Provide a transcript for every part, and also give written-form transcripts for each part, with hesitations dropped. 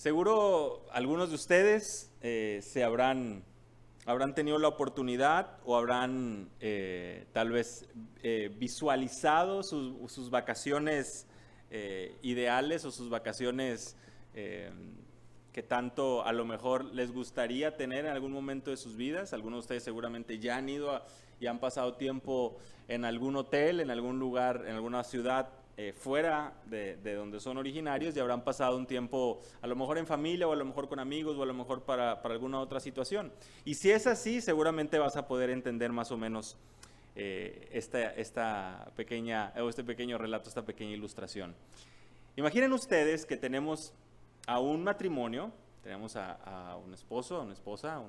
Seguro algunos de ustedes habrán tenido la oportunidad o habrán tal vez visualizado sus vacaciones ideales o sus vacaciones que tanto a lo mejor les gustaría tener en algún momento de sus vidas. Algunos de ustedes seguramente ya han ido y han pasado tiempo en algún hotel, en algún lugar, en alguna ciudad fuera de donde son originarios, y habrán pasado un tiempo a lo mejor en familia, o a lo mejor con amigos, o a lo mejor para alguna otra situación. Y si es así, seguramente vas a poder entender más o menos esta pequeña, o este pequeño relato, esta pequeña ilustración. Imaginen ustedes que tenemos a un matrimonio, tenemos a un esposo, a una esposa,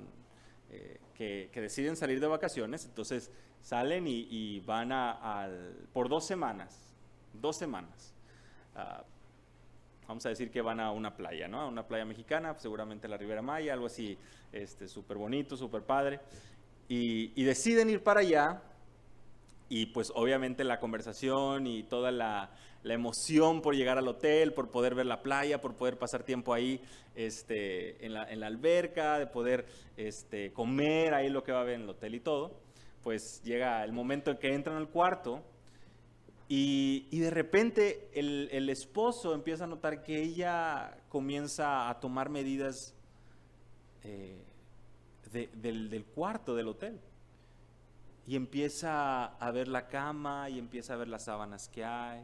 que deciden salir de vacaciones. Entonces salen y van por 2 semanas. 2 semanas. Vamos a decir que van a una playa, ¿no? A una playa mexicana, seguramente la Riviera Maya, algo así, súper bonito, súper padre. Y deciden ir para allá, y pues obviamente la conversación y toda la emoción por llegar al hotel, por poder ver la playa, por poder pasar tiempo ahí en la alberca, de poder comer ahí lo que va a haber en el hotel y todo, pues llega el momento en que entran al cuarto. Y de repente el esposo empieza a notar que ella comienza a tomar medidas del cuarto del hotel. Y empieza a ver la cama, y empieza a ver las sábanas que hay,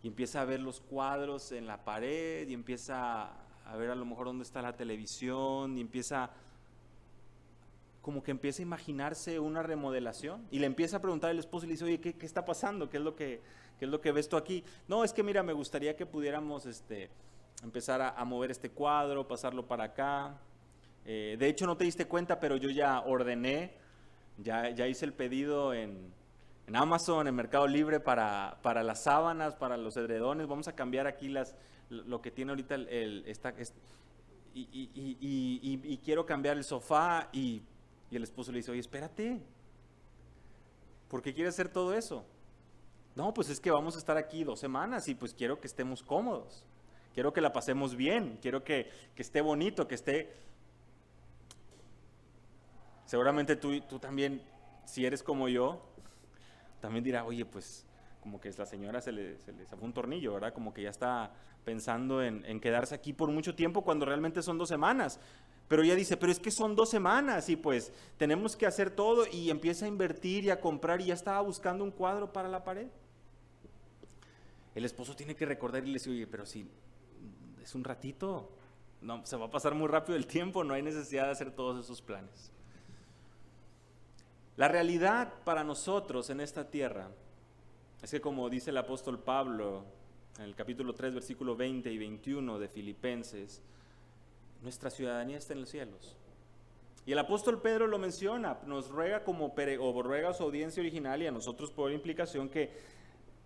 y empieza a ver los cuadros en la pared, y empieza a ver a lo mejor dónde está la televisión, y como que empieza a imaginarse una remodelación, y le empieza a preguntar al esposo y le dice: oye, ¿qué está pasando? ¿Qué es lo que ves tú aquí? No, es que mira, me gustaría que pudiéramos empezar a mover este cuadro, pasarlo para acá. De hecho, no te diste cuenta, pero yo ya ordené, ya hice el pedido en Amazon, en Mercado Libre, para las sábanas, para los edredones. Vamos a cambiar aquí lo que tiene ahorita y quiero cambiar el sofá. Y el esposo le dice: oye, espérate, ¿por qué quieres hacer todo eso? No, pues es que vamos a estar aquí 2 semanas y pues quiero que estemos cómodos, quiero que la pasemos bien, quiero que esté bonito, que esté... Seguramente tú también, si eres como yo, también dirás: oye, pues como que la señora se le zafó un tornillo, ¿verdad? Como que ya está pensando en quedarse aquí por mucho tiempo, cuando realmente son 2 semanas. Pero ella dice: pero es que son 2 semanas y pues tenemos que hacer todo, y empieza a invertir y a comprar, y ya estaba buscando un cuadro para la pared. El esposo tiene que recordar y le dice: oye, pero si es un ratito, no, se va a pasar muy rápido el tiempo, no hay necesidad de hacer todos esos planes. La realidad para nosotros en esta tierra es que, como dice el apóstol Pablo en el capítulo 3, versículo 20 y 21 de Filipenses, nuestra ciudadanía está en los cielos. Y el apóstol Pedro lo menciona, nos ruega ruega a su audiencia original y a nosotros por implicación, que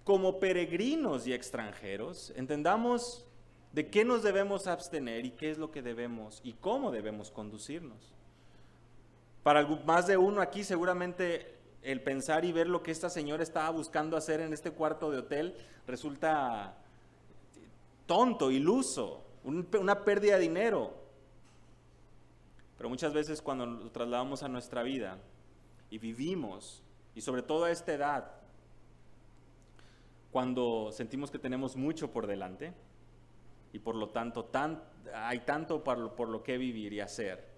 como peregrinos y extranjeros entendamos de qué nos debemos abstener y qué es lo que debemos y cómo debemos conducirnos. Para más de uno aquí, seguramente el pensar y ver lo que esta señora estaba buscando hacer en este cuarto de hotel resulta tonto, iluso, una pérdida de dinero. Pero muchas veces, cuando lo trasladamos a nuestra vida y vivimos, y sobre todo a esta edad, cuando sentimos que tenemos mucho por delante y por lo tanto hay tanto por lo que vivir y hacer,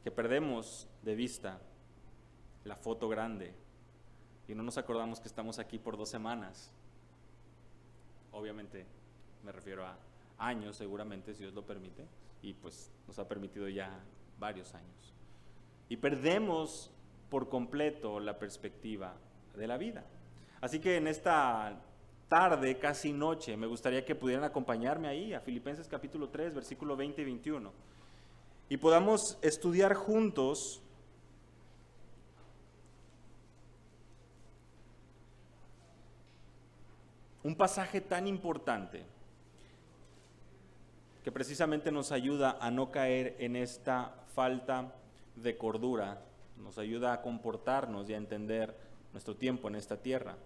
que perdemos de vista la foto grande y no nos acordamos que estamos aquí por 2 semanas. Obviamente me refiero a años, seguramente, si Dios lo permite, y pues nos ha permitido ya varios años. Y perdemos por completo la perspectiva de la vida. Así que en esta tarde, casi noche, me gustaría que pudieran acompañarme ahí a Filipenses capítulo 3, versículo 20 y 21. Y podamos estudiar juntos un pasaje tan importante que precisamente nos ayuda a no caer en esta falta de cordura, nos ayuda a comportarnos y a entender nuestro tiempo en esta tierra.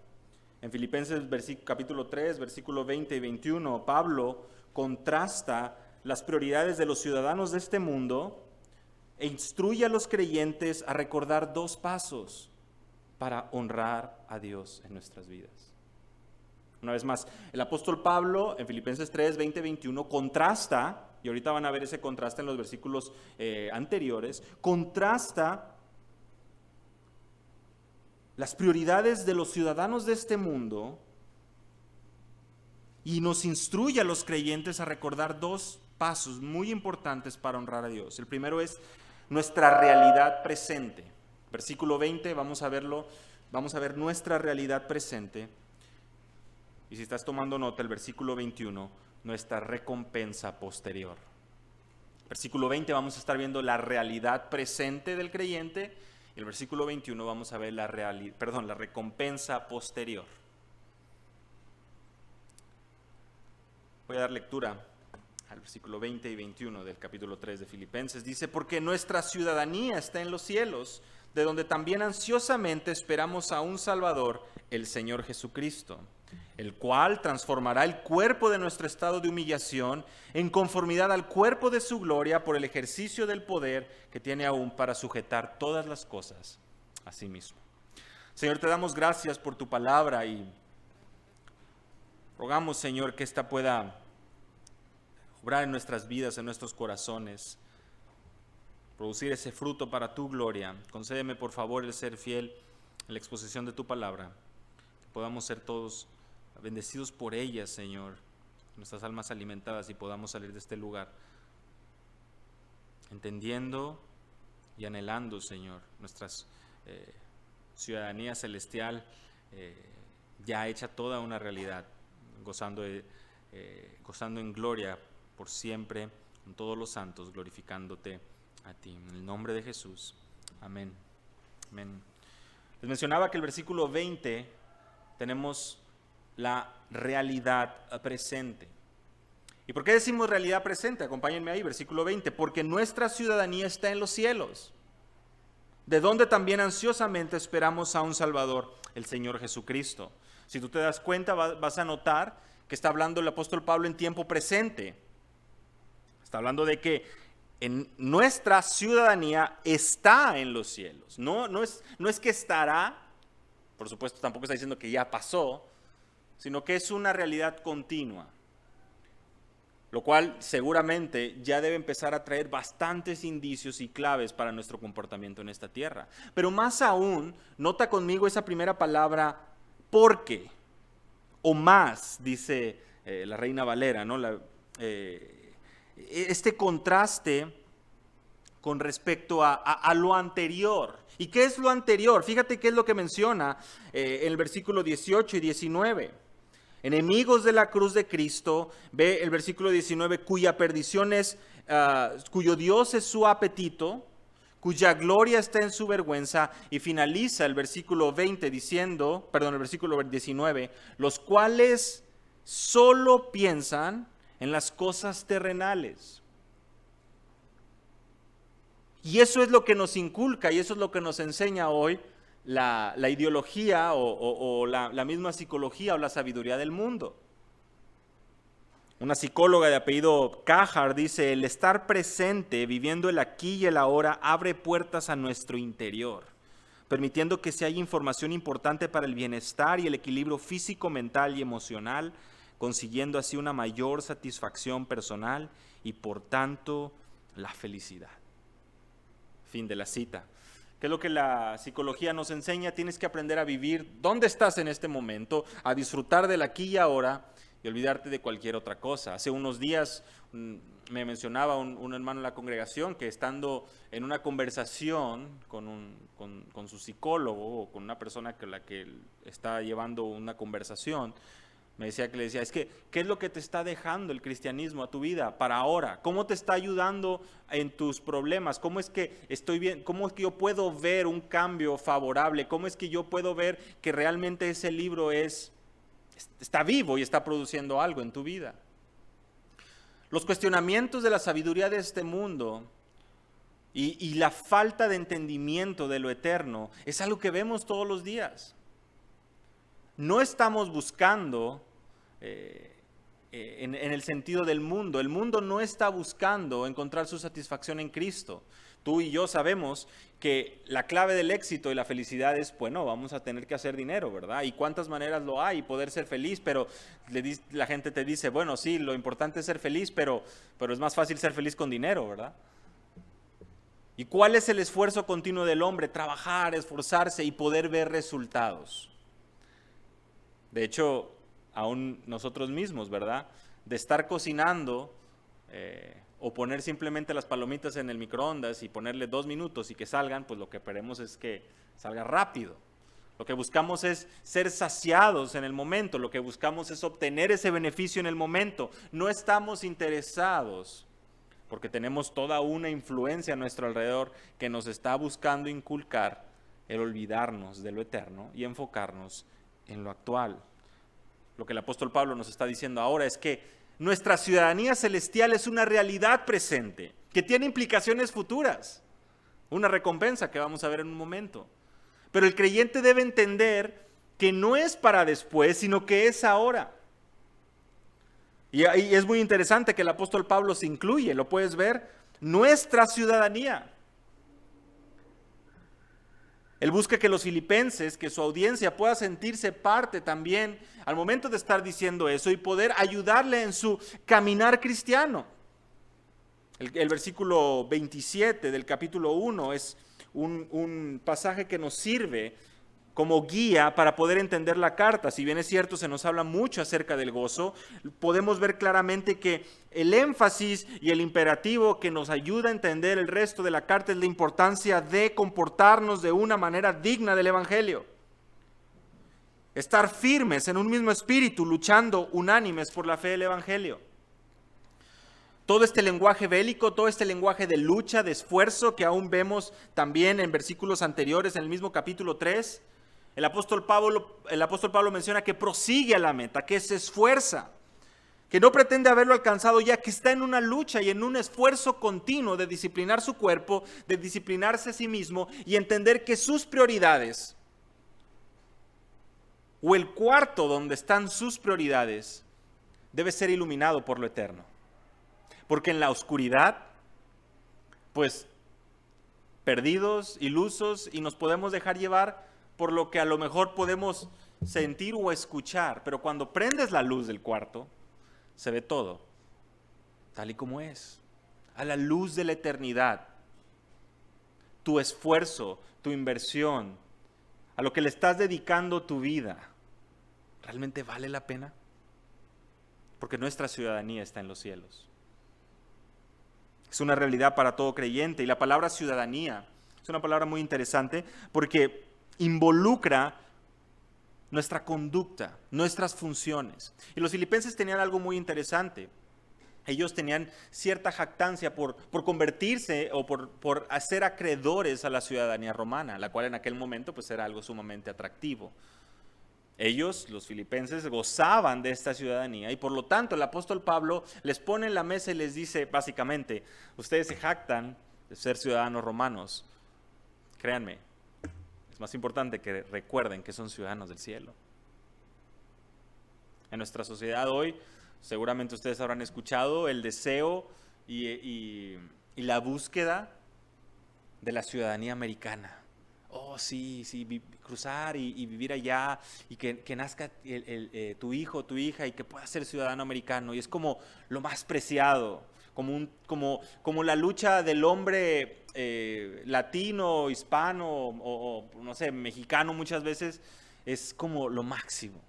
En Filipenses capítulo 3, versículo 20 y 21, Pablo contrasta las prioridades de los ciudadanos de este mundo e instruye a los creyentes a recordar 2 pasos para honrar a Dios en nuestras vidas. Una vez más, el apóstol Pablo en Filipenses 3, 20, 21 contrasta, y ahorita van a ver ese contraste en los versículos anteriores, contrasta las prioridades de los ciudadanos de este mundo y nos instruye a los creyentes a recordar 2 pasos muy importantes para honrar a Dios. El primero es nuestra realidad presente. Versículo 20, vamos a ver nuestra realidad presente. Y si estás tomando nota, el versículo 21, nuestra recompensa posterior. Versículo 20 vamos a estar viendo la realidad presente del creyente. Y el versículo 21 vamos a ver la recompensa posterior. Voy a dar lectura al versículo 20 y 21 del capítulo 3 de Filipenses. Dice, porque nuestra ciudadanía está en los cielos, de donde también ansiosamente esperamos a un Salvador, el Señor Jesucristo, el cual transformará el cuerpo de nuestro estado de humillación en conformidad al cuerpo de su gloria por el ejercicio del poder que tiene aún para sujetar todas las cosas a sí mismo. Señor, te damos gracias por tu palabra y rogamos, Señor, que esta pueda obrar en nuestras vidas, en nuestros corazones, producir ese fruto para tu gloria. Concédeme, por favor, el ser fiel en la exposición de tu palabra, que podamos ser todos bendecidos por ella, Señor, nuestras almas alimentadas y podamos salir de este lugar entendiendo y anhelando, Señor, nuestra ciudadanía celestial ya hecha toda una realidad, gozando en gloria por siempre con todos los santos, glorificándote a ti. En el nombre de Jesús. Amén. Amén. Les mencionaba que el versículo 20 tenemos la realidad presente. ¿Y por qué decimos realidad presente? Acompáñenme ahí, versículo 20. Porque nuestra ciudadanía está en los cielos, de donde también ansiosamente esperamos a un Salvador, el Señor Jesucristo. Si tú te das cuenta, vas a notar que está hablando el apóstol Pablo en tiempo presente. Está hablando de que en nuestra ciudadanía está en los cielos. No es que estará, por supuesto tampoco está diciendo que ya pasó, sino que es una realidad continua. Lo cual seguramente ya debe empezar a traer bastantes indicios y claves para nuestro comportamiento en esta tierra. Pero más aún, nota conmigo esa primera palabra, porque, o más, dice la Reina Valera, ¿no? Este contraste con respecto a lo anterior. ¿Y qué es lo anterior? Fíjate qué es lo que menciona en el versículo 18 y 19. Enemigos de la cruz de Cristo, ve el versículo 19, cuya perdición es, cuyo Dios es su apetito, cuya gloria está en su vergüenza, y finaliza el versículo 20 diciendo, el versículo 19, los cuales solo piensan en las cosas terrenales. Y eso es lo que nos inculca y eso es lo que nos enseña hoy la ideología o la misma psicología o la sabiduría del mundo. Una psicóloga de apellido Cajar dice, el estar presente, viviendo el aquí y el ahora, abre puertas a nuestro interior, permitiendo que se haya información importante para el bienestar y el equilibrio físico, mental y emocional, consiguiendo así una mayor satisfacción personal y por tanto la felicidad. Fin de la cita. ¿Qué es lo que la psicología nos enseña? Tienes que aprender a vivir dónde estás en este momento, a disfrutar del aquí y ahora y olvidarte de cualquier otra cosa. Hace unos días me mencionaba un hermano en la congregación que estando en una conversación con su psicólogo o con una persona con la que está llevando una conversación, me decía que le decía, es que, ¿qué es lo que te está dejando el cristianismo a tu vida para ahora? ¿Cómo te está ayudando en tus problemas? ¿Cómo es que estoy bien? ¿Cómo es que yo puedo ver un cambio favorable? ¿Cómo es que yo puedo ver que realmente ese libro está vivo y está produciendo algo en tu vida? Los cuestionamientos de la sabiduría de este mundo y la falta de entendimiento de lo eterno es algo que vemos todos los días. No estamos buscando en el sentido del mundo. El mundo no está buscando encontrar su satisfacción en Cristo. Tú y yo sabemos que la clave del éxito y la felicidad es, bueno, vamos a tener que hacer dinero, ¿verdad? Y cuántas maneras lo hay, poder ser feliz, pero la gente te dice, bueno, sí, lo importante es ser feliz, pero es más fácil ser feliz con dinero, ¿verdad? ¿Y cuál es el esfuerzo continuo del hombre? Trabajar, esforzarse y poder ver resultados. De hecho, aún nosotros mismos, ¿verdad? De estar cocinando o poner simplemente las palomitas en el microondas y ponerle 2 minutos y que salgan, pues lo que queremos es que salga rápido. Lo que buscamos es ser saciados en el momento, lo que buscamos es obtener ese beneficio en el momento. No estamos interesados, porque tenemos toda una influencia a nuestro alrededor que nos está buscando inculcar el olvidarnos de lo eterno y enfocarnos en lo actual. Lo que el apóstol Pablo nos está diciendo ahora es que nuestra ciudadanía celestial es una realidad presente, que tiene implicaciones futuras, una recompensa que vamos a ver en un momento. Pero el creyente debe entender que no es para después, sino que es ahora. Y es muy interesante que el apóstol Pablo se incluye, lo puedes ver, nuestra ciudadanía. Él busca que los filipenses, que su audiencia pueda sentirse parte también al momento de estar diciendo eso y poder ayudarle en su caminar cristiano. El versículo 27 del capítulo 1 es un pasaje que nos sirve como guía para poder entender la carta. Si bien es cierto, se nos habla mucho acerca del gozo, podemos ver claramente que el énfasis y el imperativo que nos ayuda a entender el resto de la carta es la importancia de comportarnos de una manera digna del Evangelio. Estar firmes en un mismo espíritu, luchando unánimes por la fe del Evangelio. Todo este lenguaje bélico, todo este lenguaje de lucha, de esfuerzo que aún vemos también en versículos anteriores, en el mismo capítulo 3, el apóstol Pablo menciona que prosigue a la meta, que se esfuerza, que no pretende haberlo alcanzado ya, que está en una lucha y en un esfuerzo continuo de disciplinar su cuerpo, de disciplinarse a sí mismo y entender que sus prioridades, o el cuarto donde están sus prioridades, debe ser iluminado por lo eterno. Porque en la oscuridad, pues, perdidos, ilusos, y nos podemos dejar llevar por lo que a lo mejor podemos sentir o escuchar, pero cuando prendes la luz del cuarto, se ve todo, tal y como es, a la luz de la eternidad. Tu esfuerzo, tu inversión, a lo que le estás dedicando tu vida, ¿realmente vale la pena? Porque nuestra ciudadanía está en los cielos. Es una realidad para todo creyente, y la palabra ciudadanía es una palabra muy interesante porque involucra nuestra conducta, nuestras funciones. Y los filipenses tenían algo muy interesante. Ellos tenían cierta jactancia por convertirse o por ser acreedores a la ciudadanía romana, la cual en aquel momento pues era algo sumamente atractivo. Ellos, los filipenses, gozaban de esta ciudadanía y por lo tanto el apóstol Pablo les pone en la mesa y les dice básicamente, ustedes se jactan de ser ciudadanos romanos, créanme, es más importante que recuerden que son ciudadanos del cielo. En nuestra sociedad hoy, seguramente ustedes habrán escuchado el deseo y la búsqueda de la ciudadanía americana. Oh, sí, cruzar y vivir allá y que nazca tu hijo, tu hija y que pueda ser ciudadano americano. Y es como lo más preciado, como la lucha del hombre latino, hispano o no sé, mexicano muchas veces, es como lo máximo.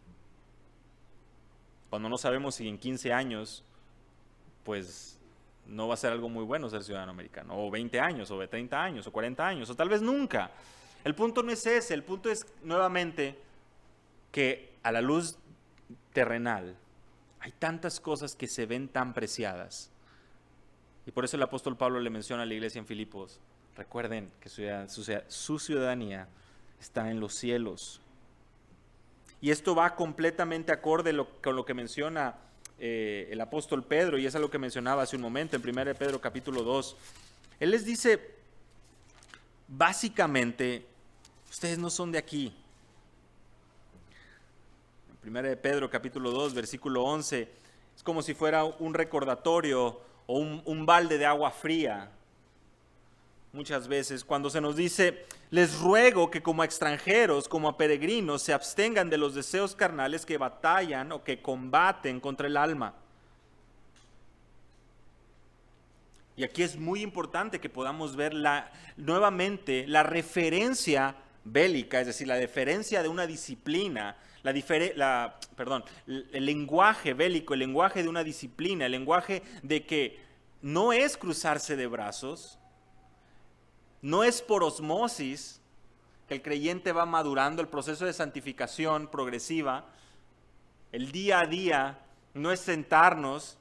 Cuando no sabemos si en 15 años, pues no va a ser algo muy bueno ser ciudadano americano, o 20 años, o 30 años, o 40 años, o tal vez nunca. El punto no es ese, el punto es nuevamente que a la luz terrenal hay tantas cosas que se ven tan preciadas. Y por eso el apóstol Pablo le menciona a la iglesia en Filipos, recuerden que su ciudadanía está en los cielos. Y esto va completamente acorde con lo que menciona el apóstol Pedro, y es algo que mencionaba hace un momento en 1 Pedro capítulo 2. Él les dice, básicamente, ustedes no son de aquí. En 1 Pedro capítulo 2, versículo 11, Es como si fuera un recordatorio o un balde de agua fría. Muchas veces cuando se nos dice, les ruego que como a extranjeros, como a peregrinos, se abstengan de los deseos carnales que batallan o que combaten contra el alma. Y aquí es muy importante que podamos ver nuevamente la referencia bélica, es decir, la diferencia de una disciplina, el lenguaje bélico, el lenguaje de una disciplina, el lenguaje de que no es cruzarse de brazos, no es por osmosis que el creyente va madurando, el proceso de santificación progresiva, el día a día no es sentarnos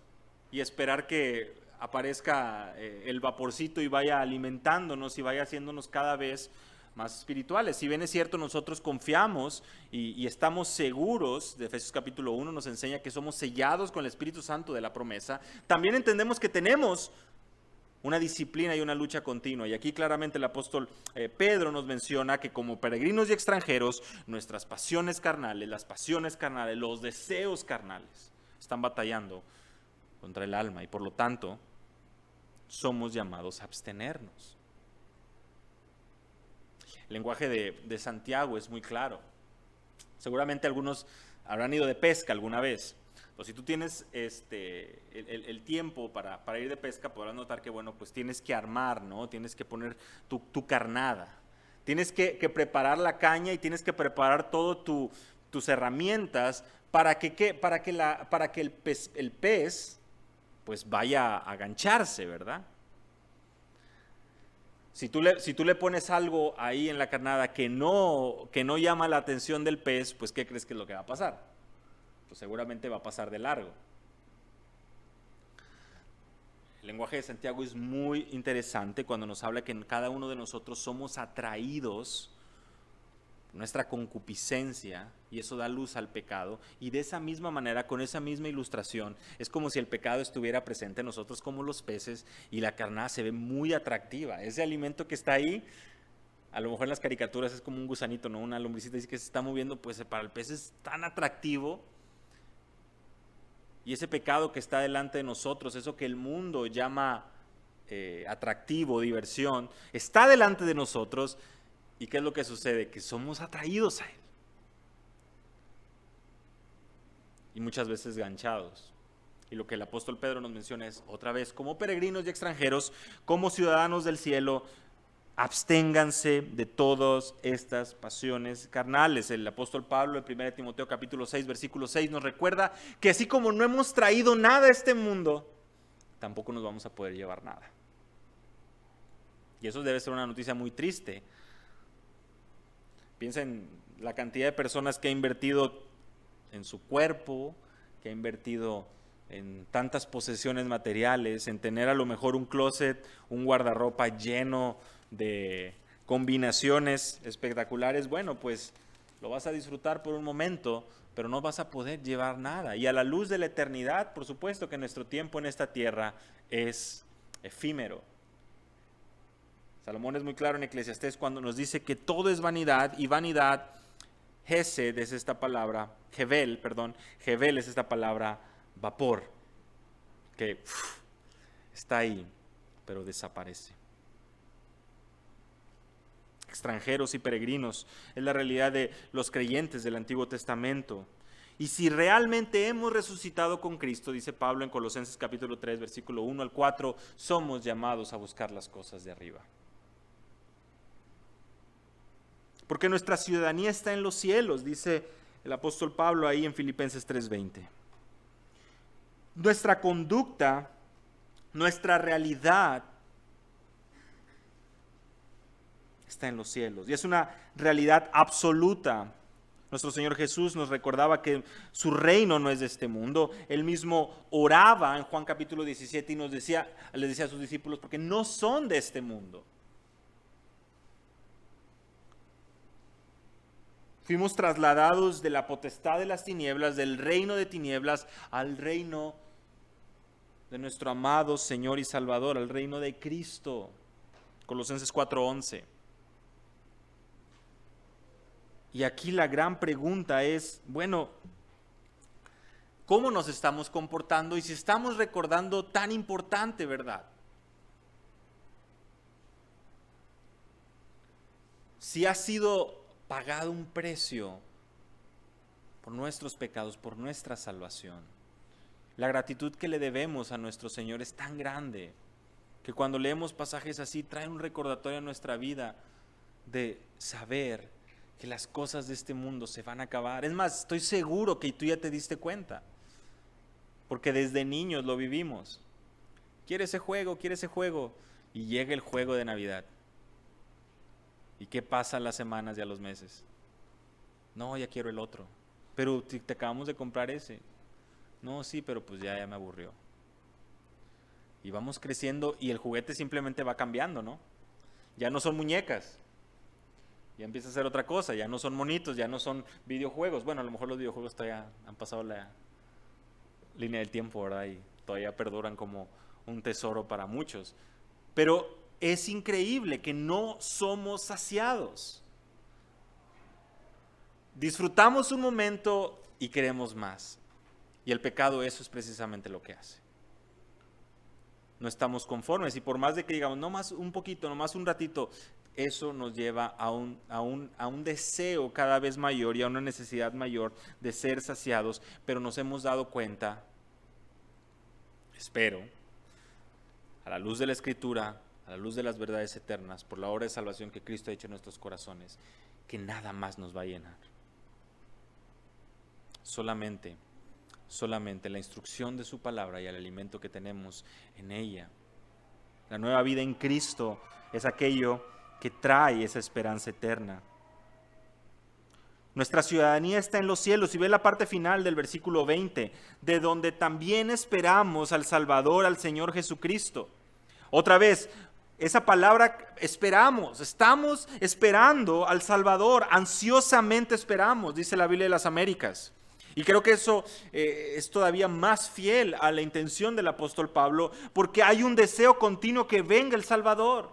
y esperar que aparezca el vaporcito y vaya alimentándonos y vaya haciéndonos cada vez más espirituales. Si bien es cierto, nosotros confiamos y estamos seguros, de Efesios capítulo 1 nos enseña que somos sellados con el Espíritu Santo de la promesa, también entendemos que tenemos una disciplina y una lucha continua. Y aquí claramente el apóstol Pedro nos menciona que como peregrinos y extranjeros, nuestras pasiones carnales, las pasiones carnales, los deseos carnales, están batallando contra el alma y por lo tanto somos llamados a abstenernos. El lenguaje de Santiago es muy claro. Seguramente algunos habrán ido de pesca alguna vez. O si tú tienes el tiempo para ir de pesca, podrás notar que, bueno, pues tienes que armar, ¿no? Tienes que poner tu carnada. Tienes que preparar la caña y tienes que preparar todo tus herramientas para que el pez pues vaya a agancharse, ¿verdad? Si tú le pones algo ahí en la carnada que no llama la atención del pez, pues ¿qué crees que es lo que va a pasar? Pues seguramente va a pasar de largo. El lenguaje de Santiago es muy interesante cuando nos habla que en cada uno de nosotros somos atraídos por nuestra concupiscencia y eso da luz al pecado. Y de esa misma manera, con esa misma ilustración, es como si el pecado estuviera presente en nosotros como los peces y la carnada se ve muy atractiva. Ese alimento que está ahí, a lo mejor en las caricaturas es como un gusanito, ¿no? Una lombricita que se está moviendo, pues para el pez es tan atractivo. Y ese pecado que está delante de nosotros, eso que el mundo llama atractivo, diversión, está delante de nosotros. ¿Y qué es lo que sucede? Que somos atraídos a él. Y muchas veces ganchados. Y lo que el apóstol Pedro nos menciona es, otra vez, como peregrinos y extranjeros, como ciudadanos del cielo, absténganse de todas estas pasiones carnales. El apóstol Pablo en 1 Timoteo capítulo 6, versículo 6 nos recuerda que así como no hemos traído nada a este mundo, tampoco nos vamos a poder llevar nada. Y eso debe ser una noticia muy triste. Piensa en la cantidad de personas que ha invertido en su cuerpo, que ha invertido en tantas posesiones materiales, en tener a lo mejor un closet, un guardarropa lleno de combinaciones espectaculares. Bueno, pues lo vas a disfrutar por un momento, pero no vas a poder llevar nada. Y a la luz de la eternidad, por supuesto que nuestro tiempo en esta tierra es efímero. Salomón es muy claro en Eclesiastés cuando nos dice que todo es vanidad, y vanidad, Hesed es esta palabra, Hevel es esta palabra vapor, que está ahí, pero desaparece. Extranjeros y peregrinos es la realidad de los creyentes del Antiguo Testamento. Y si realmente hemos resucitado con Cristo, dice Pablo en Colosenses capítulo 3, versículo 1 al 4, somos llamados a buscar las cosas de arriba. Porque nuestra ciudadanía está en los cielos, dice el apóstol Pablo ahí en Filipenses 3:20. Nuestra conducta, nuestra realidad está en los cielos y es una realidad absoluta. Nuestro Señor Jesús nos recordaba que su reino no es de este mundo. Él mismo oraba en Juan capítulo 17 y les decía a sus discípulos, porque no son de este mundo. Fuimos trasladados de la potestad de las tinieblas, del reino de tinieblas, al reino de nuestro amado Señor y Salvador, al reino de Cristo. Colosenses 4:11. Y aquí la gran pregunta es, bueno, cómo nos estamos comportando y si estamos recordando tan importante verdad. Si ha sido pagado un precio por nuestros pecados, por nuestra salvación. La gratitud que le debemos a nuestro Señor es tan grande que cuando leemos pasajes así trae un recordatorio a nuestra vida de saber que las cosas de este mundo se van a acabar. Es más, estoy seguro que tú ya te diste cuenta, porque desde niños lo vivimos. Quiere ese juego, y llega el juego de Navidad. ¿Y qué pasa las semanas y a los meses? No, ya quiero el otro. Pero te acabamos de comprar ese. No, sí, pero pues ya me aburrió. Y vamos creciendo y el juguete simplemente va cambiando, ¿no? Ya no son muñecas. Ya empieza a ser otra cosa, ya no son monitos, ya no son videojuegos. Bueno, a lo mejor los videojuegos todavía han pasado la línea del tiempo, ¿verdad? Y todavía perduran como un tesoro para muchos. Pero es increíble que no somos saciados. Disfrutamos un momento y queremos más. Y el pecado eso es precisamente lo que hace. No estamos conformes y por más de que digamos, no más un poquito, no más un ratito, eso nos lleva a un deseo cada vez mayor y a una necesidad mayor de ser saciados, pero nos hemos dado cuenta, espero, a la luz de la Escritura, a la luz de las verdades eternas, por la obra de salvación que Cristo ha hecho en nuestros corazones, que nada más nos va a llenar. Solamente la instrucción de su palabra y el alimento que tenemos en ella. La nueva vida en Cristo es aquello que trae esa esperanza eterna. Nuestra ciudadanía está en los cielos, y ve la parte final del versículo 20, de donde también esperamos al Salvador, al Señor Jesucristo. Otra vez, esa palabra esperamos, estamos esperando al Salvador, ansiosamente esperamos, dice la Biblia de las Américas. Y creo que eso es todavía más fiel a la intención del apóstol Pablo, porque hay un deseo continuo que venga el Salvador.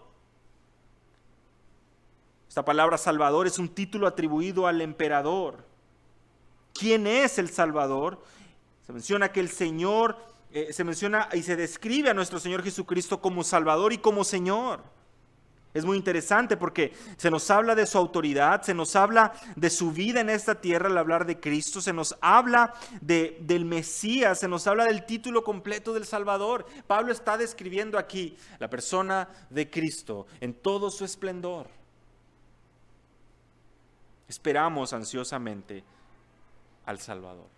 Esta palabra Salvador es un título atribuido al emperador. ¿Quién es el Salvador? Se menciona que el Señor, se menciona y se describe a nuestro Señor Jesucristo como Salvador y como Señor. Es muy interesante porque se nos habla de su autoridad, se nos habla de su vida en esta tierra al hablar de Cristo, se nos habla del Mesías, se nos habla del título completo del Salvador. Pablo está describiendo aquí la persona de Cristo en todo su esplendor. Esperamos ansiosamente al Salvador.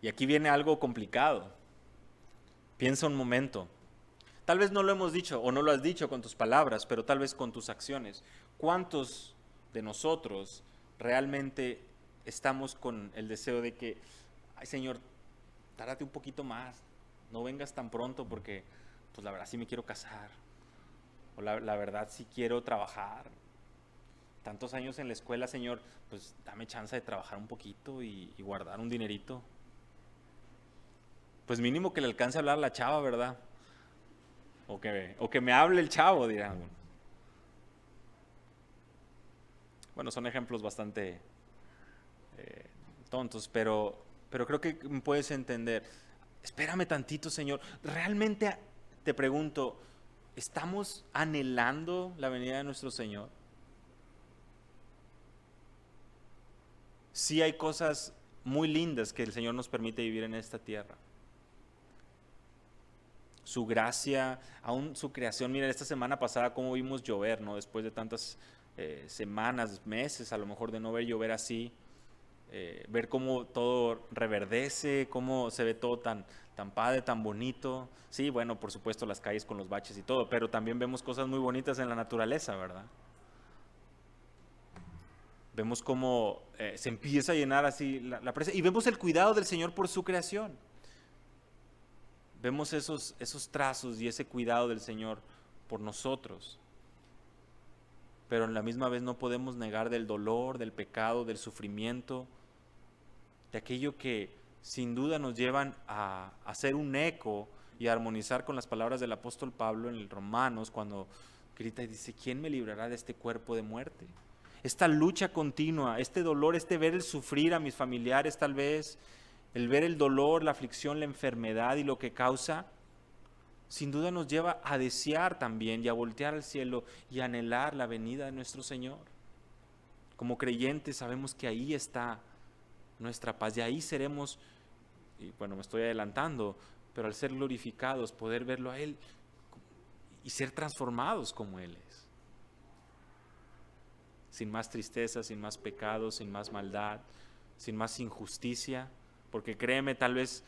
Y aquí viene algo complicado. Piensa un momento. Tal vez no lo hemos dicho o no lo has dicho con tus palabras, pero tal vez con tus acciones. ¿Cuántos de nosotros realmente estamos con el deseo de que, ay Señor, tárdate un poquito más, no vengas tan pronto porque pues la verdad sí me quiero casar, o la verdad sí quiero trabajar, tantos años en la escuela, Señor, pues dame chance de trabajar un poquito y guardar un dinerito? Pues mínimo que le alcance a hablar a la chava, ¿verdad? O que me hable el chavo, dirán. Bueno, son ejemplos bastante tontos, pero creo que puedes entender. Espérame tantito, Señor. Realmente te pregunto, ¿estamos anhelando la venida de nuestro Señor? Sí hay cosas muy lindas que el Señor nos permite vivir en esta tierra. Su gracia, aún su creación. Miren, esta semana pasada cómo vimos llover, ¿no? Después de tantas semanas, meses, a lo mejor de no ver llover así, ver cómo todo reverdece, cómo se ve todo tan padre, tan bonito. Sí, bueno, por supuesto las calles con los baches y todo, pero también vemos cosas muy bonitas en la naturaleza, ¿verdad? Vemos cómo se empieza a llenar así la presencia, y vemos el cuidado del Señor por su creación. Vemos esos trazos y ese cuidado del Señor por nosotros. Pero en la misma vez no podemos negar del dolor, del pecado, del sufrimiento, de aquello que sin duda nos llevan a hacer un eco y a armonizar con las palabras del apóstol Pablo en el Romanos, cuando grita y dice, ¿quién me librará de este cuerpo de muerte? esta lucha continua, este dolor, este ver el sufrir a mis familiares tal vez, el ver el dolor, la aflicción, la enfermedad y lo que causa, sin duda nos lleva a desear también y a voltear al cielo y a anhelar la venida de nuestro Señor. Como creyentes sabemos que ahí está nuestra paz y ahí seremos, y bueno, me estoy adelantando, pero al ser glorificados, poder verlo a Él y ser transformados como Él es. Sin más tristeza, sin más pecado, sin más maldad, sin más injusticia, porque créeme, tal vez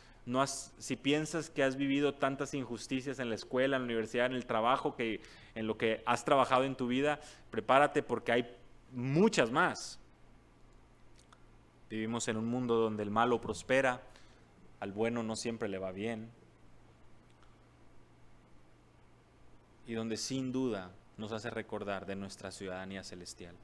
si piensas que has vivido tantas injusticias en la escuela, en la universidad, en el trabajo, que en lo que has trabajado en tu vida, prepárate porque hay muchas más. Vivimos en un mundo donde el malo prospera, al bueno no siempre le va bien, y donde sin duda nos hace recordar de nuestra ciudadanía celestial.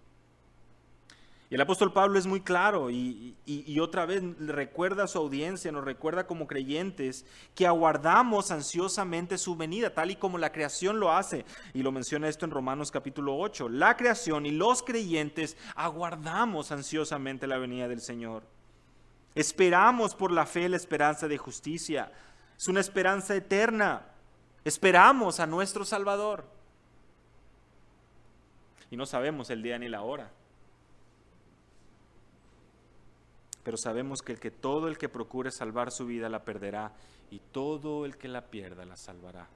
Y el apóstol Pablo es muy claro y otra vez recuerda a su audiencia, nos recuerda como creyentes que aguardamos ansiosamente su venida, tal y como la creación lo hace. Y lo menciona esto en Romanos capítulo 8. La creación y los creyentes aguardamos ansiosamente la venida del Señor. Esperamos por la fe la esperanza de justicia. Es una esperanza eterna. Esperamos a nuestro Salvador. Y no sabemos el día ni la hora. Pero sabemos que todo el que procure salvar su vida la perderá, y todo el que la pierda la salvará.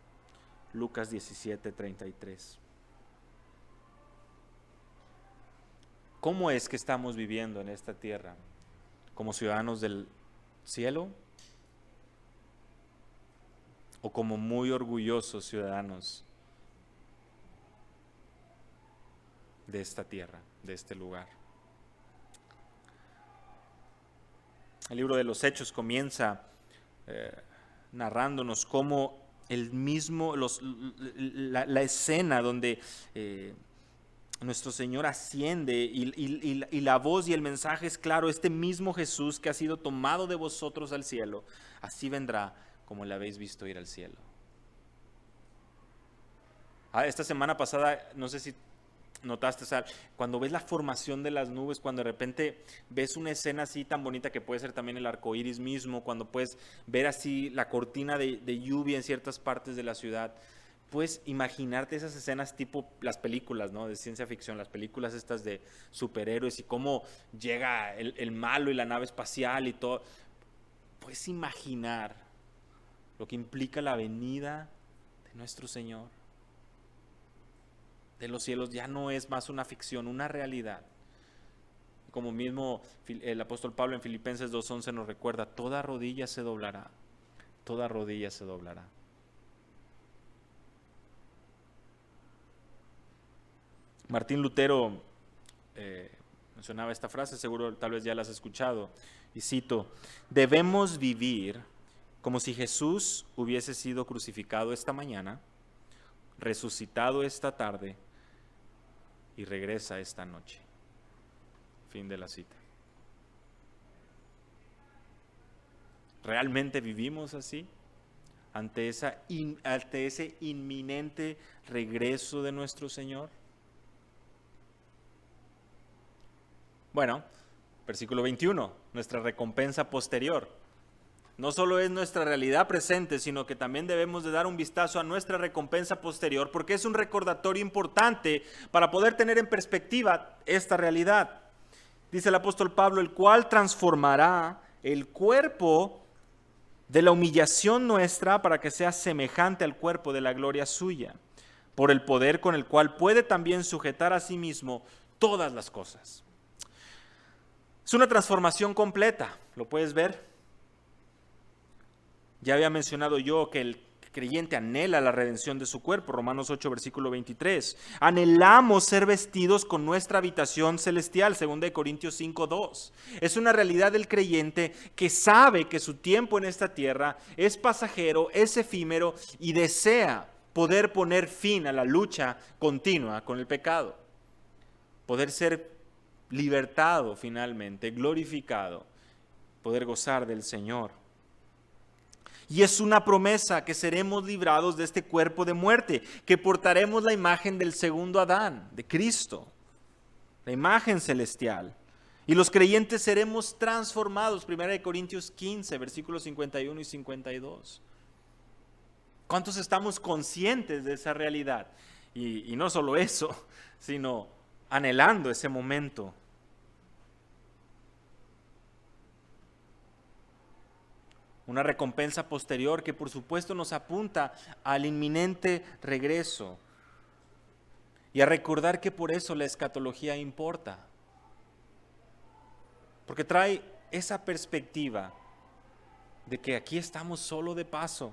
Lucas 17:33. ¿Cómo es que estamos viviendo en esta tierra? ¿Como ciudadanos del cielo? ¿O como muy orgullosos ciudadanos de esta tierra, de este lugar? El libro de los Hechos comienza narrándonos cómo la escena donde nuestro Señor asciende y la voz y el mensaje es claro: este mismo Jesús que ha sido tomado de vosotros al cielo, así vendrá como le habéis visto ir al cielo. Esta semana pasada, no sé si notaste, cuando ves la formación de las nubes, cuando de repente ves una escena así tan bonita que puede ser también el arco iris mismo, cuando puedes ver así la cortina de lluvia en ciertas partes de la ciudad, puedes imaginarte esas escenas tipo las películas, ¿no?, de ciencia ficción, las películas estas de superhéroes y cómo llega el malo y la nave espacial y todo. Puedes imaginar lo que implica la venida de nuestro Señor de los cielos. Ya no es más una ficción, una realidad. Como mismo el apóstol Pablo en Filipenses 2:11 nos recuerda: toda rodilla se doblará, toda rodilla se doblará. Martín Lutero mencionaba esta frase, seguro tal vez ya la has escuchado, y cito: debemos vivir como si Jesús hubiese sido crucificado esta mañana, resucitado esta tarde y regresa esta noche. Fin de la cita. ¿Realmente vivimos así? Ante ese inminente regreso de nuestro Señor. Bueno, versículo 21, nuestra recompensa posterior. No solo es nuestra realidad presente, sino que también debemos de dar un vistazo a nuestra recompensa posterior, porque es un recordatorio importante para poder tener en perspectiva esta realidad. Dice el apóstol Pablo: el cual transformará el cuerpo de la humillación nuestra para que sea semejante al cuerpo de la gloria suya, por el poder con el cual puede también sujetar a sí mismo todas las cosas. Es una transformación completa, ¿lo puedes ver? Ya había mencionado yo que el creyente anhela la redención de su cuerpo, Romanos 8, versículo 23. Anhelamos ser vestidos con nuestra habitación celestial, 2 Corintios 5, 2. Es una realidad del creyente que sabe que su tiempo en esta tierra es pasajero, es efímero y desea poder poner fin a la lucha continua con el pecado. Poder ser libertado finalmente, glorificado, poder gozar del Señor. Y es una promesa que seremos librados de este cuerpo de muerte, que portaremos la imagen del segundo Adán, de Cristo. la imagen celestial. Y los creyentes seremos transformados, 1 Corintios 15, versículos 51 y 52. ¿Cuántos estamos conscientes de esa realidad? Y no solo eso, sino anhelando ese momento. Una recompensa posterior que por supuesto nos apunta al inminente regreso. Y a recordar que por eso la escatología importa. Porque trae esa perspectiva de que aquí estamos solo de paso.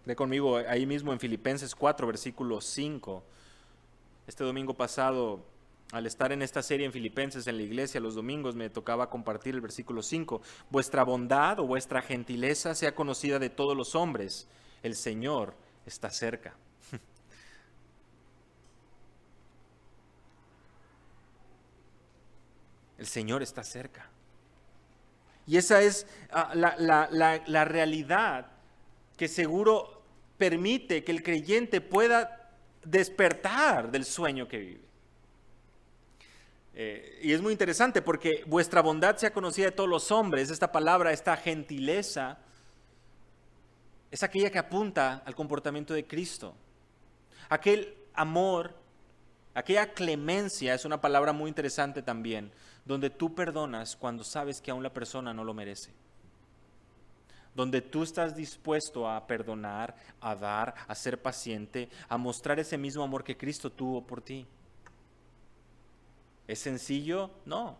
Ve conmigo ahí mismo en Filipenses 4, versículo 5. Este domingo pasado, al estar en esta serie en Filipenses en la iglesia, los domingos me tocaba compartir el versículo 5. Vuestra bondad o vuestra gentileza sea conocida de todos los hombres. El Señor está cerca. El Señor está cerca. Y esa es la realidad que seguro permite que el creyente pueda despertar del sueño que vive. Y es muy interesante porque vuestra bondad sea conocida de todos los hombres. Esta palabra, esta gentileza, es aquella que apunta al comportamiento de Cristo. Aquel amor, aquella clemencia es una palabra muy interesante también, donde tú perdonas cuando sabes que aún la persona no lo merece. Donde tú estás dispuesto a perdonar, a dar, a ser paciente, a mostrar ese mismo amor que Cristo tuvo por ti. ¿Es sencillo? No.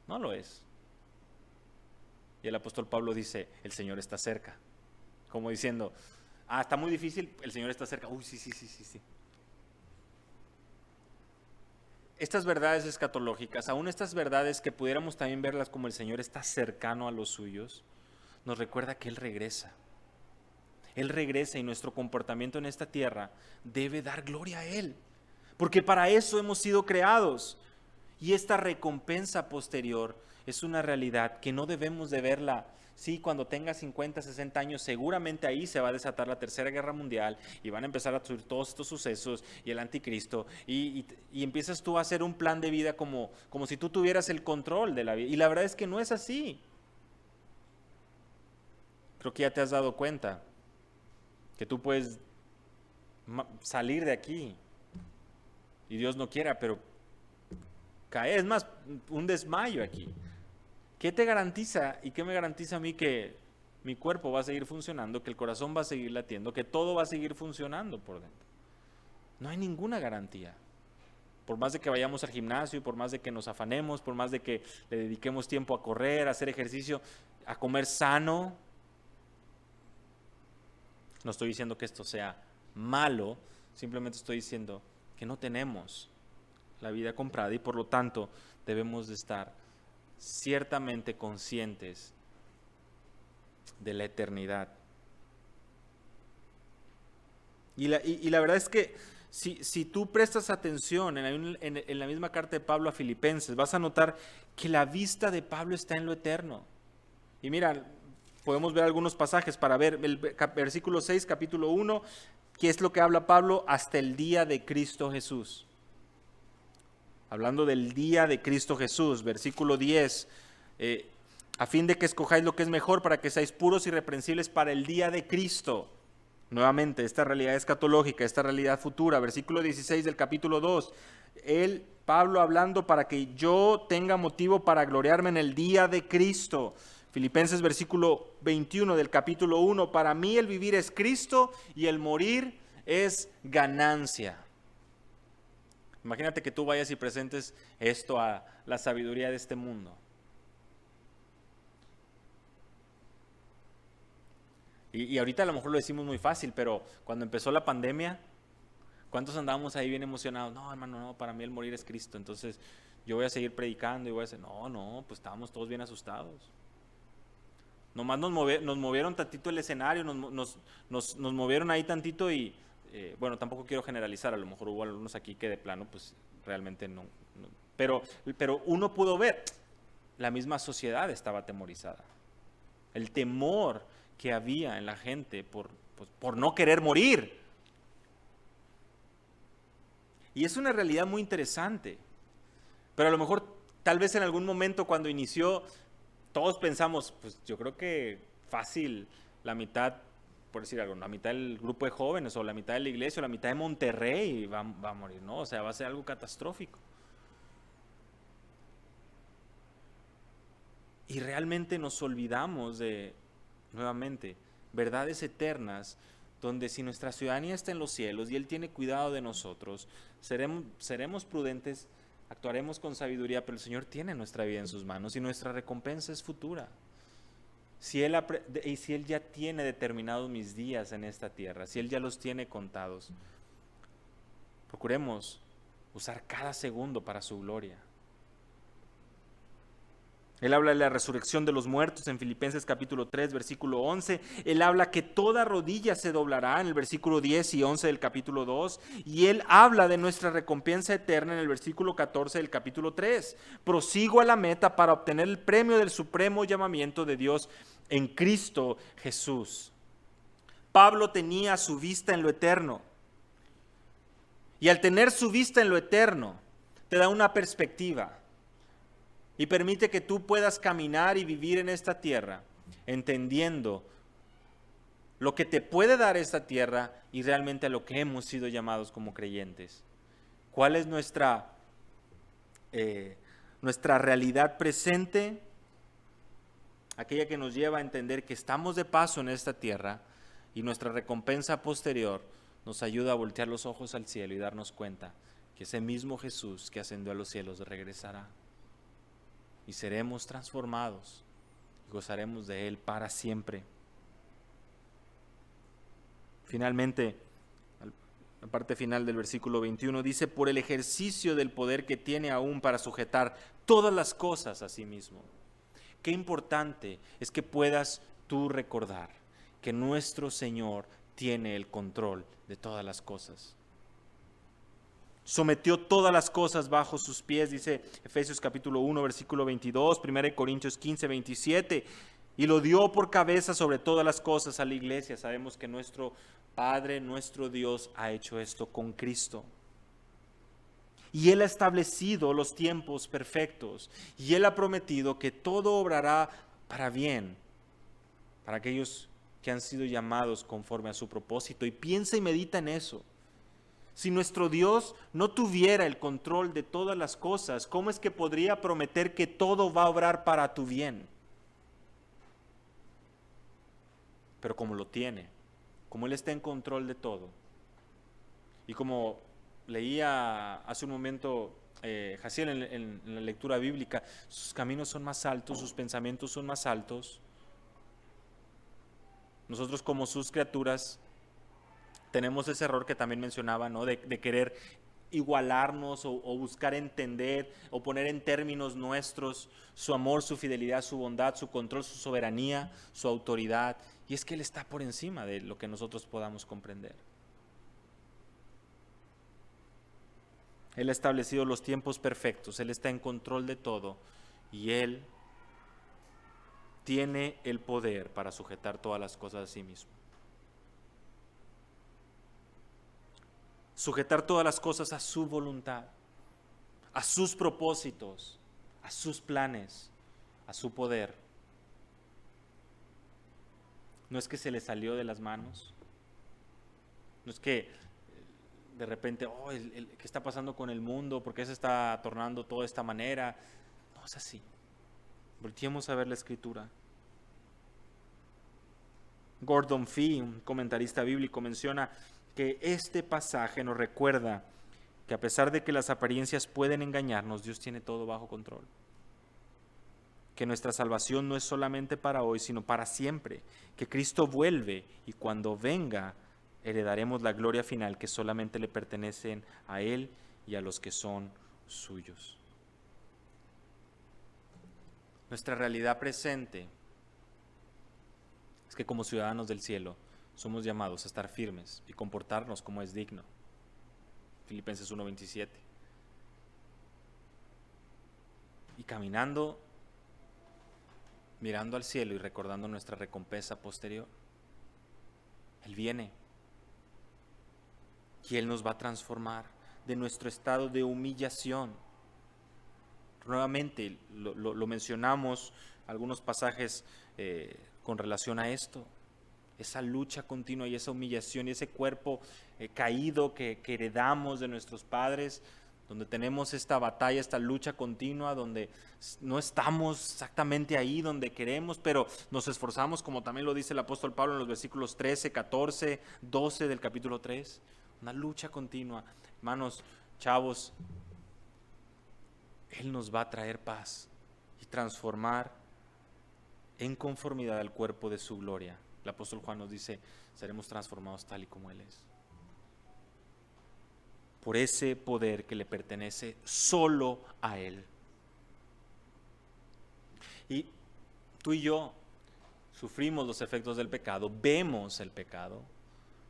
No lo es. Y el apóstol Pablo dice, el Señor está cerca. Como diciendo, está muy difícil, el Señor está cerca. Uy, sí. Estas verdades escatológicas, aún estas verdades que pudiéramos también verlas como el Señor está cercano a los suyos, nos recuerda que Él regresa. Él regresa y nuestro comportamiento en esta tierra debe dar gloria a Él. Porque para eso hemos sido creados. Y esta recompensa posterior es una realidad que no debemos de verla. Sí, cuando tengas 50, 60 años, seguramente ahí se va a desatar la Tercera Guerra Mundial y van a empezar a surgir todos estos sucesos y el anticristo y empiezas tú a hacer un plan de vida como si tú tuvieras el control de la vida. Y la verdad es que no es así. Creo que ya te has dado cuenta que tú puedes salir de aquí y Dios no quiera, pero caer, es más, un desmayo aquí. ¿Qué te garantiza y qué me garantiza a mí que mi cuerpo va a seguir funcionando, que el corazón va a seguir latiendo, que todo va a seguir funcionando por dentro? No hay ninguna garantía. Por más de que vayamos al gimnasio, por más de que nos afanemos, por más de que le dediquemos tiempo a correr, a hacer ejercicio, a comer sano. No estoy diciendo que esto sea malo, simplemente estoy diciendo que no tenemos la vida comprada y por lo tanto debemos de estar ciertamente conscientes de la eternidad. Y la verdad es que si tú prestas atención en la misma carta de Pablo a Filipenses, vas a notar que la vista de Pablo está en lo eterno. Y mira, podemos ver algunos pasajes para ver el versículo 6, capítulo 1, que es lo que habla Pablo hasta el día de Cristo Jesús. Hablando del día de Cristo Jesús, versículo 10, a fin de que escojáis lo que es mejor para que seáis puros y irreprensibles para el día de Cristo. Nuevamente, esta realidad escatológica, esta realidad futura, versículo 16 del capítulo 2, Pablo hablando para que yo tenga motivo para gloriarme en el día de Cristo. Filipenses versículo 21 del capítulo 1, para mí el vivir es Cristo y el morir es ganancia. Imagínate que tú vayas y presentes esto a la sabiduría de este mundo. Y ahorita a lo mejor lo decimos muy fácil, pero cuando empezó la pandemia, ¿cuántos andábamos ahí bien emocionados? No, hermano, no, para mí el morir es Cristo, entonces yo voy a seguir predicando y voy a decir, no, pues estábamos todos bien asustados. Nomás nos movieron tantito el escenario, nos movieron ahí tantito y, bueno, tampoco quiero generalizar, a lo mejor hubo algunos aquí que de plano, pues realmente no. Pero uno pudo ver, la misma sociedad estaba atemorizada. El temor que había en la gente por no querer morir. Y es una realidad muy interesante. Pero a lo mejor, tal vez en algún momento cuando inició, todos pensamos, pues yo creo que fácil, la mitad, por decir algo, la mitad del grupo de jóvenes, o la mitad de la iglesia, o la mitad de Monterrey va a morir, ¿no? O sea, va a ser algo catastrófico. Y realmente nos olvidamos de, nuevamente, verdades eternas, donde si nuestra ciudadanía está en los cielos y Él tiene cuidado de nosotros, seremos prudentes, actuaremos con sabiduría, pero el Señor tiene nuestra vida en sus manos y nuestra recompensa es futura. Si Él ya tiene determinados mis días en esta tierra, si Él ya los tiene contados, procuremos usar cada segundo para su gloria. Él habla de la resurrección de los muertos en Filipenses capítulo 3, versículo 11. Él habla que toda rodilla se doblará en el versículo 10 y 11 del capítulo 2. Y Él habla de nuestra recompensa eterna en el versículo 14 del capítulo 3. Prosigo a la meta para obtener el premio del supremo llamamiento de Dios en Cristo Jesús. Pablo tenía su vista en lo eterno. Y al tener su vista en lo eterno, te da una perspectiva. Y permite que tú puedas caminar y vivir en esta tierra, entendiendo lo que te puede dar esta tierra y realmente a lo que hemos sido llamados como creyentes. ¿Cuál es nuestra realidad presente? Aquella que nos lleva a entender que estamos de paso en esta tierra y nuestra recompensa posterior nos ayuda a voltear los ojos al cielo y darnos cuenta que ese mismo Jesús que ascendió a los cielos regresará. Y seremos transformados y gozaremos de Él para siempre. Finalmente, la parte final del versículo 21 dice, por el ejercicio del poder que tiene aún para sujetar todas las cosas a sí mismo. Qué importante es que puedas tú recordar que nuestro Señor tiene el control de todas las cosas. Sometió todas las cosas bajo sus pies, dice Efesios capítulo 1, versículo 22, 1 Corintios 15, 27, y lo dio por cabeza sobre todas las cosas a la iglesia. Sabemos que nuestro Padre, nuestro Dios, ha hecho esto con Cristo. Y Él ha establecido los tiempos perfectos, y Él ha prometido que todo obrará para bien, para aquellos que han sido llamados conforme a su propósito. Y piensa y medita en eso. Si nuestro Dios no tuviera el control de todas las cosas, ¿cómo es que podría prometer que todo va a obrar para tu bien? Pero como lo tiene, como Él está en control de todo, y como leía hace un momento Jaciel en la lectura bíblica, sus caminos son más altos, sus pensamientos son más altos. Nosotros como sus criaturas tenemos ese error que también mencionaba, ¿no? De querer igualarnos o buscar entender o poner en términos nuestros su amor, su fidelidad, su bondad, su control, su soberanía, su autoridad. Y es que Él está por encima de lo que nosotros podamos comprender. Él ha establecido los tiempos perfectos, Él está en control de todo y Él tiene el poder para sujetar todas las cosas a sí mismo. Sujetar todas las cosas a su voluntad, a sus propósitos, a sus planes, a su poder. No es que se le salió de las manos, no es que de repente, ¿qué está pasando con el mundo? ¿Por qué se está tornando todo de esta manera? No es así. Volteemos a ver la Escritura. Gordon Fee, un comentarista bíblico, menciona que este pasaje nos recuerda que a pesar de que las apariencias pueden engañarnos, Dios tiene todo bajo control. Que nuestra salvación no es solamente para hoy, sino para siempre. Que Cristo vuelve y cuando venga, heredaremos la gloria final que solamente le pertenecen a Él y a los que son suyos. Nuestra realidad presente es que como ciudadanos del cielo somos llamados a estar firmes y comportarnos como es digno. Filipenses 1:27. Y caminando, mirando al cielo y recordando nuestra recompensa posterior. Él viene y Él nos va a transformar de nuestro estado de humillación. Nuevamente, lo mencionamos, algunos pasajes con relación a esto. Esa lucha continua y esa humillación y ese cuerpo caído que heredamos de nuestros padres, donde tenemos esta batalla, esta lucha continua, donde no estamos exactamente ahí donde queremos, pero nos esforzamos, como también lo dice el apóstol Pablo en los versículos 13, 14, 12 del capítulo 3. Una lucha continua. Hermanos, chavos, Él nos va a traer paz y transformar en conformidad al cuerpo de su gloria. El apóstol Juan nos dice, seremos transformados tal y como Él es. Por ese poder que le pertenece solo a Él. Y tú y yo sufrimos los efectos del pecado, vemos el pecado,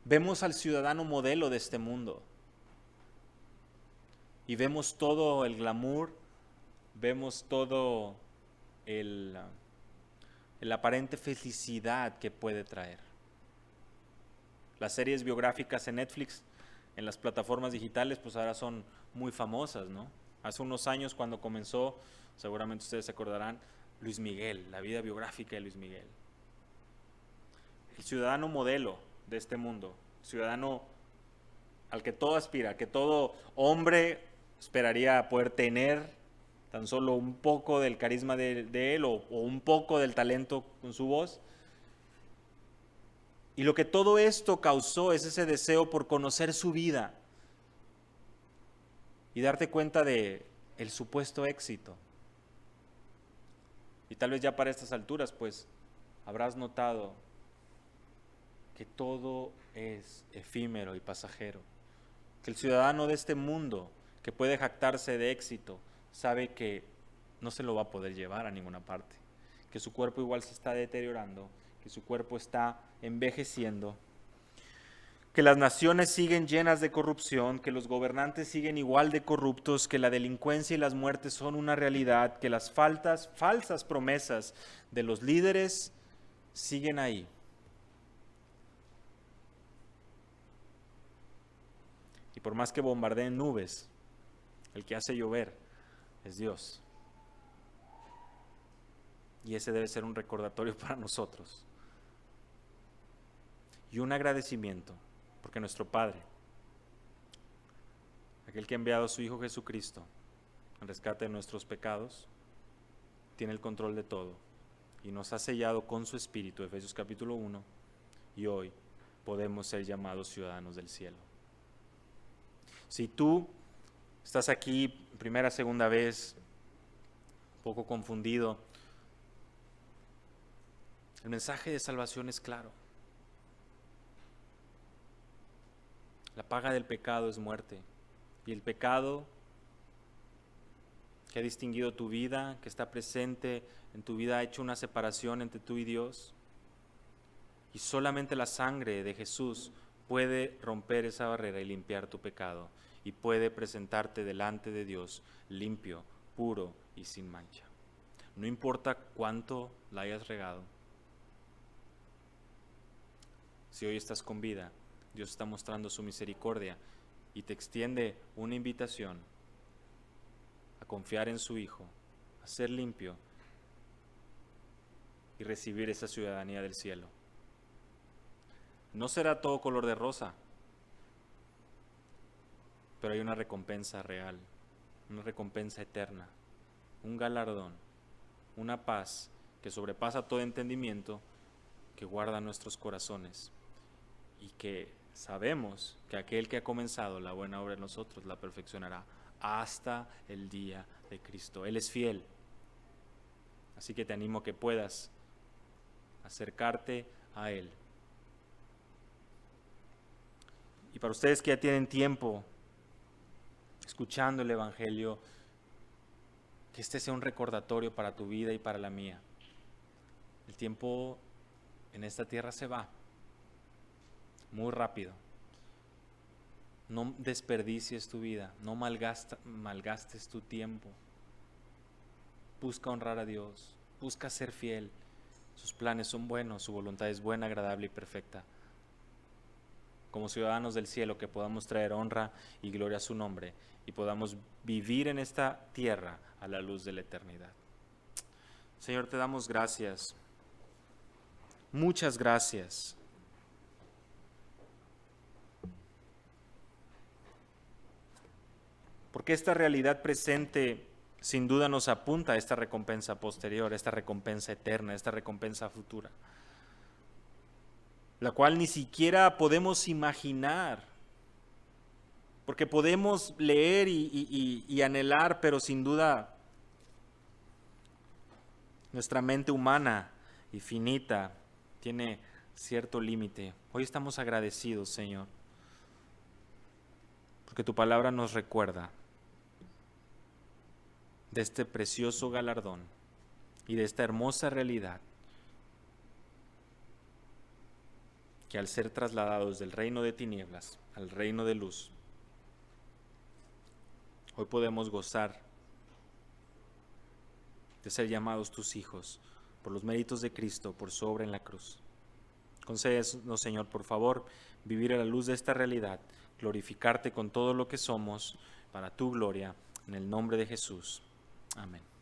vemos al ciudadano modelo de este mundo y vemos todo el glamour, vemos todo el aparente felicidad que puede traer. Las series biográficas en Netflix, en las plataformas digitales, pues ahora son muy famosas, ¿no? Hace unos años cuando comenzó, seguramente ustedes se acordarán, Luis Miguel, la vida biográfica de Luis Miguel. El ciudadano modelo de este mundo, ciudadano al que todo aspira, que todo hombre esperaría poder tener, tan solo un poco del carisma de él o un poco del talento con su voz. Y lo que todo esto causó es ese deseo por conocer su vida y darte cuenta de el supuesto éxito. Y tal vez ya para estas alturas, pues, habrás notado que todo es efímero y pasajero. Que el ciudadano de este mundo, que puede jactarse de éxito, sabe que no se lo va a poder llevar a ninguna parte. Que su cuerpo igual se está deteriorando, que su cuerpo está envejeciendo, que las naciones siguen llenas de corrupción, que los gobernantes siguen igual de corruptos, que la delincuencia y las muertes son una realidad, que las falsas promesas de los líderes siguen ahí. Y por más que bombardeen nubes, el que hace llover es Dios. Y ese debe ser un recordatorio para nosotros. Y un agradecimiento, porque nuestro Padre, aquel que ha enviado a su Hijo Jesucristo en rescate de nuestros pecados, tiene el control de todo y nos ha sellado con su Espíritu, Efesios capítulo 1, y hoy podemos ser llamados ciudadanos del cielo. Si tú estás aquí primera, segunda vez, un poco confundido, el mensaje de salvación es claro. La paga del pecado es muerte. Y el pecado que ha distinguido tu vida, que está presente en tu vida, ha hecho una separación entre tú y Dios. Y solamente la sangre de Jesús puede romper esa barrera y limpiar tu pecado. Y puede presentarte delante de Dios limpio, puro y sin mancha. No importa cuánto la hayas regado. Si hoy estás con vida, Dios está mostrando su misericordia y te extiende una invitación a confiar en su Hijo, a ser limpio y recibir esa ciudadanía del cielo. No será todo color de rosa, pero hay una recompensa real, una recompensa eterna, un galardón, una paz que sobrepasa todo entendimiento, que guarda nuestros corazones y que sabemos que aquel que ha comenzado la buena obra en nosotros la perfeccionará hasta el día de Cristo. Él es fiel. Así que te animo a que puedas acercarte a Él. Y para ustedes que ya tienen tiempo escuchando el Evangelio, que este sea un recordatorio para tu vida y para la mía. El tiempo en esta tierra se va muy rápido. No desperdicies tu vida, no malgastes tu tiempo. Busca honrar a Dios, busca ser fiel. Sus planes son buenos, su voluntad es buena, agradable y perfecta. como ciudadanos del cielo, que podamos traer honra y gloria a su nombre y podamos vivir en esta tierra a la luz de la eternidad. Señor, te damos gracias. Muchas gracias. Porque esta realidad presente sin duda nos apunta a esta recompensa posterior, esta recompensa eterna, esta recompensa futura, la cual ni siquiera podemos imaginar, porque podemos leer y anhelar, pero sin duda nuestra mente humana y finita tiene cierto límite. Hoy estamos agradecidos, Señor, porque tu palabra nos recuerda de este precioso galardón y de esta hermosa realidad, que al ser trasladados del reino de tinieblas al reino de luz, hoy podemos gozar de ser llamados tus hijos por los méritos de Cristo, por su obra en la cruz. Concédenos, Señor, por favor, vivir a la luz de esta realidad, glorificarte con todo lo que somos, para tu gloria, en el nombre de Jesús. Amén.